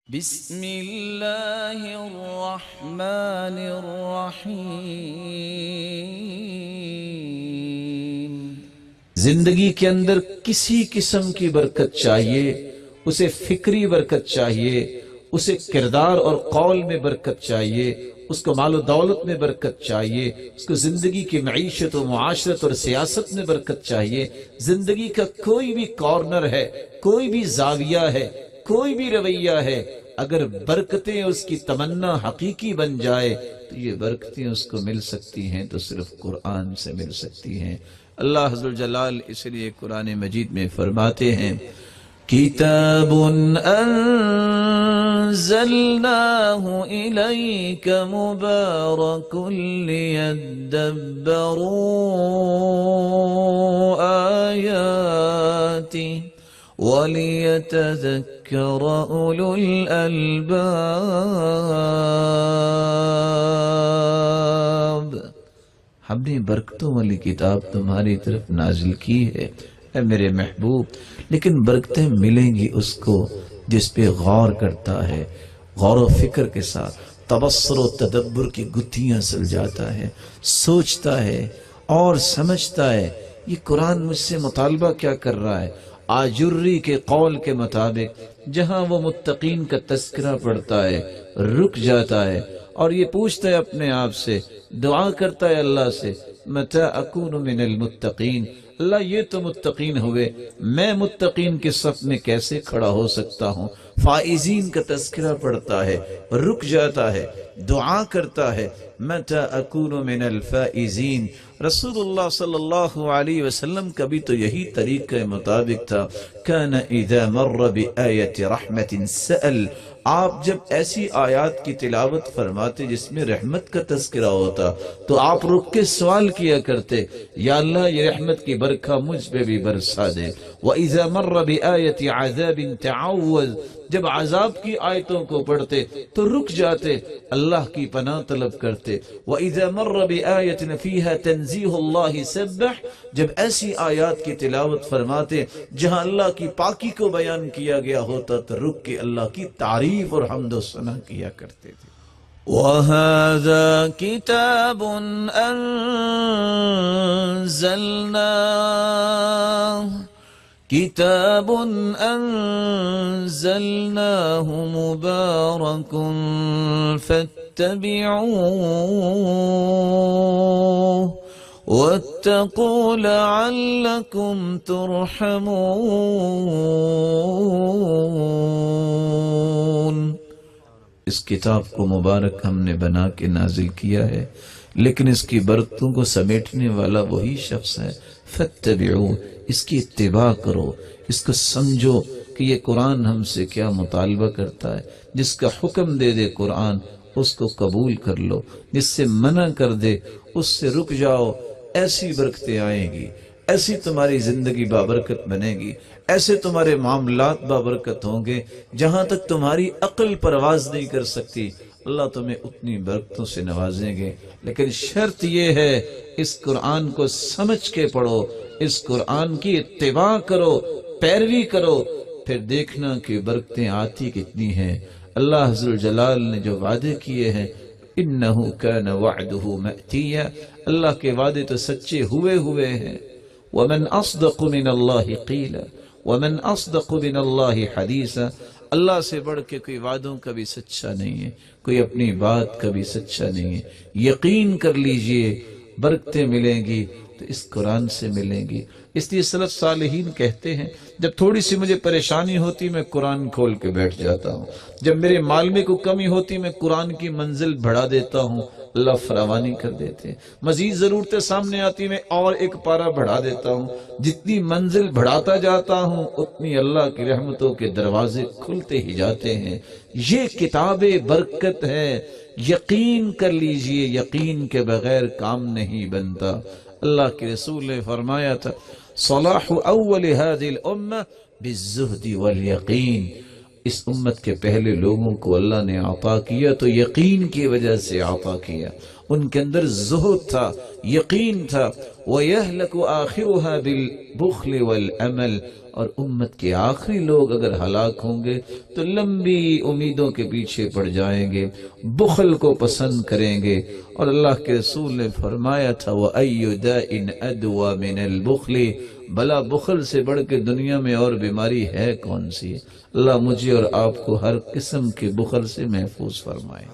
بسم اللہ الرحمن الرحیم۔ زندگی کے اندر کسی قسم کی برکت چاہیے، اسے فکری برکت چاہیے، اسے کردار اور قول میں برکت چاہیے، اس کو مال و دولت میں برکت چاہیے، اس کو زندگی کی معیشت و معاشرت اور سیاست میں برکت چاہیے۔ زندگی کا کوئی بھی کارنر ہے، کوئی بھی زاویہ ہے، کوئی بھی رویہ ہے، اگر برکتیں اس کی تمنا حقیقی بن جائے تو یہ برکتیں اس کو مل سکتی ہیں تو صرف قرآن سے مل سکتی ہیں۔ اللہ عز و جلال اس لیے قرآن مجید میں فرماتے ہیں کتاب انزلناہ الیک مبارک لیدبروا آیاتہ وَلِيَتَذَكَّرَ أُولُو الْأَلْبَابِ۔ ہم نے برکتوں والی کتاب تمہاری طرف نازل کی ہے اے میرے محبوب، لیکن برکتیں ملیں گی اس کو جس پہ غور کرتا ہے، غور و فکر کے ساتھ تبصر و تدبر کی گتھیاں سلجھاتا ہے، سوچتا ہے اور سمجھتا ہے یہ قرآن مجھ سے مطالبہ کیا کر رہا ہے۔ آجری کے قول کے مطابق جہاں وہ متقین کا تذکرہ پڑھتا ہے رک جاتا ہے اور یہ پوچھتا ہے اپنے آپ سے، دعا کرتا ہے اللہ سے، متى اکون من المتقین، اللہ یہ تو متقین ہوئے، میں متقین کے صف میں کیسے کھڑا ہو سکتا ہوں۔ فائزین کا تذکرہ پڑھتا ہے، رک جاتا ہے، دعا کرتا ہے، متى اکون من الفائزین۔ رسول اللہ صلی اللہ علیہ وسلم کا بھی تو یہی طریقہ مطابق تھا، کان اذا مر بآیت رحمت سأل، آپ جب ایسی آیات کی تلاوت فرماتے جس میں رحمت کا تذکرہ ہوتا تو آپ رک کے سوال کیا کرتے، یا اللہ یہ رحمت کی برکھا مجھ پہ بھی برسا دے۔ وَإِذَا مَرَّ بِآیَةِ عَذَابٍ تَعَوَّذ، جب عذاب کی آیتوں کو پڑھتے تو رک جاتے، اللہ کی پناہ طلب کرتے۔ وَإِذَا مَرَّ بِآیَةٍ فِيهَا تَنزِیہُ اللَّهِ سَبَّحَ، جب ایسی آیات کی تلاوت فرماتے جہاں اللہ کی پاکی کو بیان کیا گیا ہوتا تو رک کے اللہ کی تعریف اور حمد و ثنا کیا کرتے تھے۔ وَهَذَا كِتَابٌ أَنزَلْنَاهُ مُبَارَكٌ فَاتَّبِعُوهُ وَاتَّقُوا لَعَلَّكُمْ تُرْحَمُونَ۔ اس کتاب کو مبارک ہم نے بنا کے نازل کیا ہے، لیکن اس کی برکتوں کو سمیٹنے والا وہی شخص ہے۔ فاتبعو، اس کی اتباع کرو، اس کو سمجھو کہ یہ قرآن ہم سے کیا مطالبہ کرتا ہے۔ جس کا حکم دے دے قرآن اس کو قبول کر لو، جس سے منع کر دے اس سے رک جاؤ، ایسی برکتیں آئیں گی، ایسی تمہاری زندگی بابرکت بنے گی، ایسے تمہارے معاملات بابرکت ہوں گے جہاں تک تمہاری عقل پرواز نہیں کر سکتی۔ اللہ تمہیں اتنی برکتوں سے نوازیں گے، لیکن شرط یہ ہے اس قرآن کو سمجھ کے پڑھو، اس قرآن کی اتباع کرو، پیروی کرو، پھر دیکھنا کہ برکتیں آتی کتنی ہیں۔ اللہ عز و جلال نے جو وعدے کیے ہیں، انہ کان وعدہ مأتیا، اللہ کے وعدے تو سچے ہوئے ہیں۔ ومن اصدق من اللہ قیلا ومن اصدق من اللہ حدیثا، اللہ سے بڑھ کے کوئی وعدوں کا بھی سچا نہیں ہے، کوئی اپنی بات کا بھی سچا نہیں ہے۔ یقین کر لیجئے برکتیں ملیں گی تو اس قرآن سے ملیں گی۔ اس لیے سلف صالحین کہتے ہیں جب تھوڑی سی مجھے پریشانی ہوتی میں قرآن کھول کے بیٹھ جاتا ہوں، جب میرے مال میں کوئی کمی ہوتی میں قرآن کی منزل بڑھا دیتا ہوں، اللہ فراوانی کر دیتے ہیں۔ مزید ضرورتیں سامنے آتی میں اور ایک پارہ بڑھا دیتا ہوں، جتنی منزل بڑھاتا جاتا ہوں اتنی اللہ کی رحمتوں کے دروازے کھلتے ہی جاتے ہیں۔ یہ کتاب برکت ہے، یقین کر لیجئے، یقین کے بغیر کام نہیں بنتا۔ اللہ کے رسول نے فرمایا تھا صلاح اول هذه الامہ بالزہد والیقین، اس امت کے پہلے لوگوں کو اللہ نے عطا کیا تو یقین کی وجہ سے عطا کیا، ان کے اندر زہد تھا، یقین تھا۔ وَيَهْلَكُ آخِرُهَا بِالْبُخْلِ وَالْأَمَلِ، اور امت کے آخری لوگ اگر ہلاک ہوں گے تو لمبی امیدوں کے پیچھے پڑ جائیں گے، بخل کو پسند کریں گے، اور اللہ کے رسول نے فرمایا تھا وَأَيُّ دَاءٍ أَدْوَى مِنَ الْبُخْلِ، بلا بخل سے بڑھ کے دنیا میں اور بیماری ہے کون سی؟ اللہ مجھے اور آپ کو ہر قسم کے بخل سے محفوظ فرمائے۔